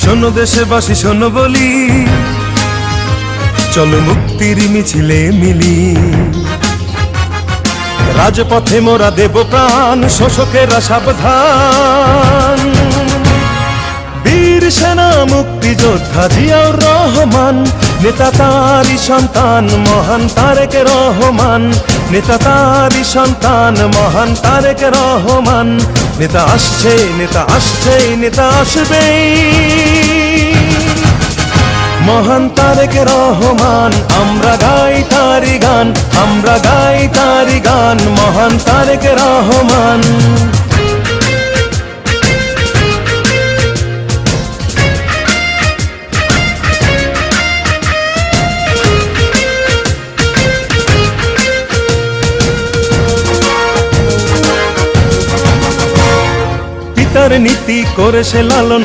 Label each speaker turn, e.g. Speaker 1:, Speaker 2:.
Speaker 1: শোনো দেশবাসী শোনো বলি, চলো মুক্তির মিছিলে মিলি। রাজপথে মোরা দেব প্রাণ, শোষকেরা সাবধান। বীর সেনা মুক্তিযোদ্ধা জিয়াউর রহমান, নেতা তারই সন্তান মহান তারেক রহমান। নেতা তারই সন্তান মহান তারেক রহমান। নেতা আসছে, নেতা আসছে, নেতা আসবেই। মহান তারেক রহমান, আমরা গাই তারি গান, আমরা গাই তারি গান, মহান তারেক রহমান। পিতার নীতি করে সে লালন,